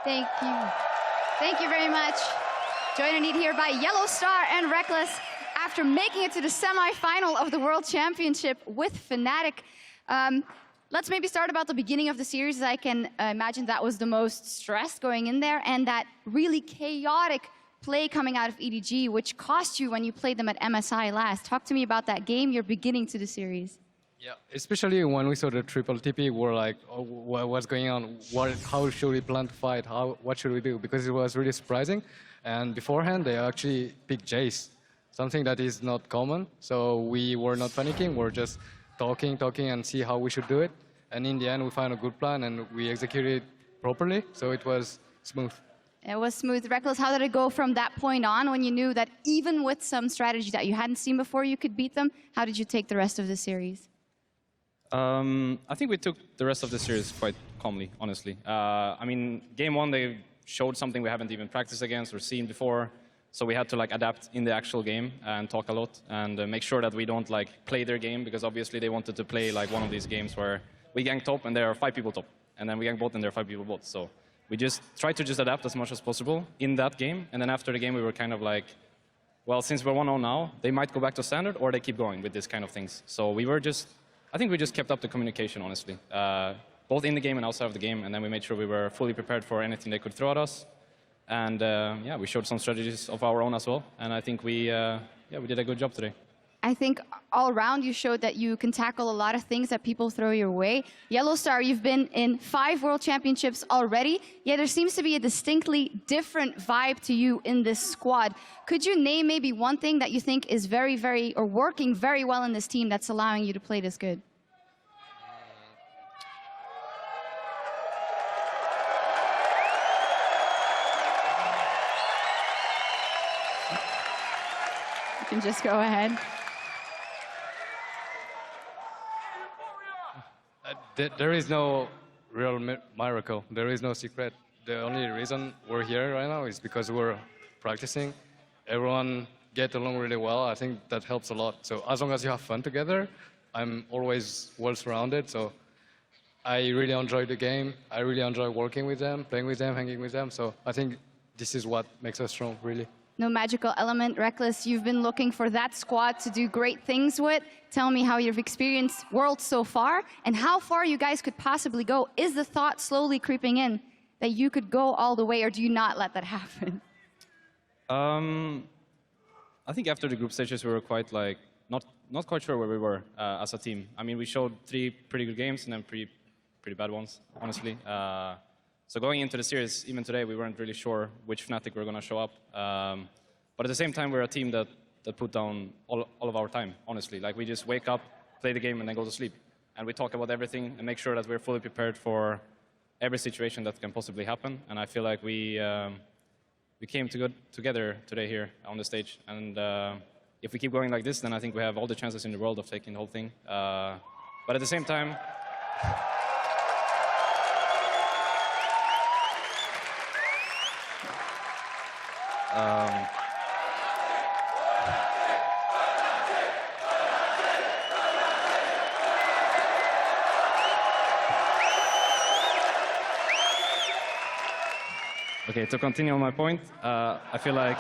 Thank you. Thank you very much. Joined here by Yellow Star and Reckless after making it to the semi-final of the World Championship with Fnatic. Let's maybe start about the beginning of the series. I can imagine that was the most stress going in there, and that really chaotic play coming out of EDG, which cost you when you played them at MSI last. Talk to me about that game, your beginning to the series. Yeah, especially when we saw the triple TP, we're like, oh, what's going on? How should we plan to fight? What should we do? Because it was really surprising. And beforehand, they actually picked Jace, something that is not common. So we were not panicking. We're just talking, and see how we should do it. And in the end, we found a good plan, and we executed it properly. So it was smooth. It was smooth. Reckless, how did it go from that point on when you knew that even with some strategy that you hadn't seen before, you could beat them? How did you take the rest of the series? I think we took the rest of the series quite calmly, honestly. I mean, game one, they showed something we haven't even practiced against or seen before. So we had to adapt in the actual game and talk a lot and make sure that we don't play their game, because obviously they wanted to play one of these games where we gank top and there are 5 people top. And then we gank bot and there are 5 people bot. So we just tried to adapt as much as possible in that game. And then after the game, we were kind of well, since we're 1-0 now, they might go back to standard or they keep going with this kind of things. So we were I think we just kept up the communication, honestly, both in the game and outside of the game. And then we made sure we were fully prepared for anything they could throw at us. And yeah, we showed some strategies of our own as well. And I think we did a good job today. I think all around you showed that you can tackle a lot of things that people throw your way. Yellow Star, you've been in 5 World Championships already, yet there seems to be a distinctly different vibe to you in this squad. Could you name maybe one thing that you think is or working very well in this team that's allowing you to play this good? You can just go ahead. There is no real miracle. There is no secret. The only reason we're here right now is because we're practicing. Everyone get along really well. I think that helps a lot. So as long as you have fun together, I'm always well surrounded. So I really enjoy the game. I really enjoy working with them, playing with them, hanging with them. So I think this is what makes us strong, really. No magical element. Reckless, you've been looking for that squad to do great things with. Tell me how you've experienced Worlds so far and how far you guys could possibly go. Is the thought slowly creeping in that you could go all the way, or do you not let that happen? I think after the group stages, we were quite not quite sure where we were as a team. I mean, we showed 3 pretty good games and then pretty bad ones, honestly. So going into the series, even today, we weren't really sure which Fnatic were going to show up. But at the same time, we're a team that put down all of our time, honestly. We just wake up, play the game, and then go to sleep. And we talk about everything and make sure that we're fully prepared for every situation that can possibly happen. And I feel like we came together today here on the stage. And if we keep going like this, then I think we have all the chances in the world of taking the whole thing. But at the same time, okay, to continue on my point, I feel like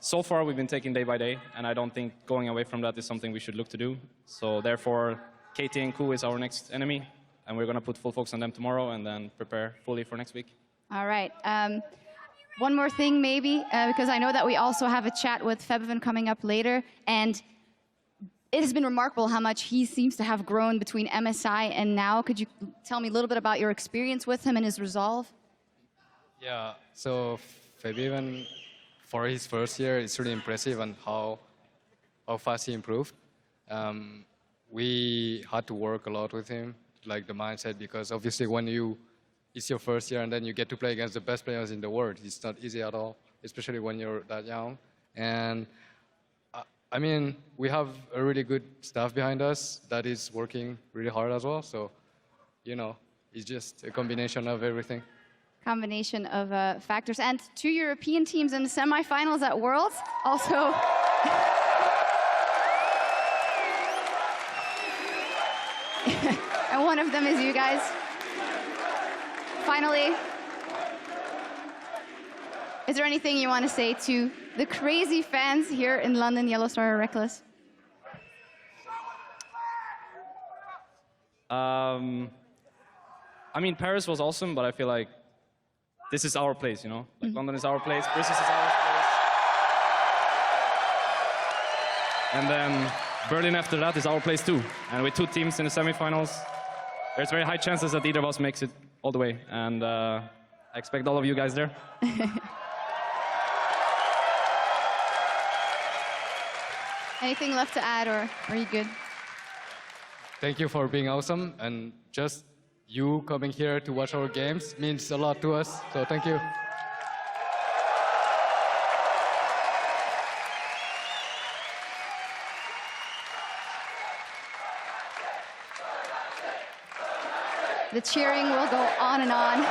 so far we've been taking day by day, and I don't think going away from that is something we should look to do. So therefore, KT and Ku is our next enemy, and we're going to put full focus on them tomorrow and then prepare fully for next week. All right. One more thing, maybe, because I know that we also have a chat with Febiven coming up later, and it has been remarkable how much he seems to have grown between MSI and now. Could you tell me a little bit about your experience with him and his resolve? Yeah, so Febiven, for his first year, it's really impressive on how fast he improved. We had to work a lot with him, the mindset, because obviously when it's your first year and then you get to play against the best players in the world. It's not easy at all, especially when you're that young. And I mean, we have a really good staff behind us that is working really hard as well. So, it's just a combination of everything. Combination of factors. And 2 European teams in the semifinals at Worlds. Also, and one of them is you guys. Finally, Is there anything you want to say to the crazy fans here in London, Yellow Star or Reckless? I mean, Paris was awesome, but I feel like this is our place, you know? Like, London is our place, Brussels is our place. And then Berlin after that is our place too. And with 2 teams in the semifinals, there's very high chances that either of us makes it all the way. And I expect all of you guys there. Anything left to add, or are you good? Thank you for being awesome, and just you coming here to watch our games means a lot to us, so thank you. The cheering will go on and on.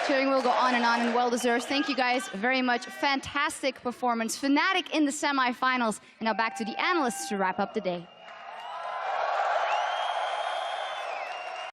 Cheering will go on and well-deserved. Thank you guys very much. Fantastic performance. Fnatic in the semifinals. And now back to the analysts to wrap up the day.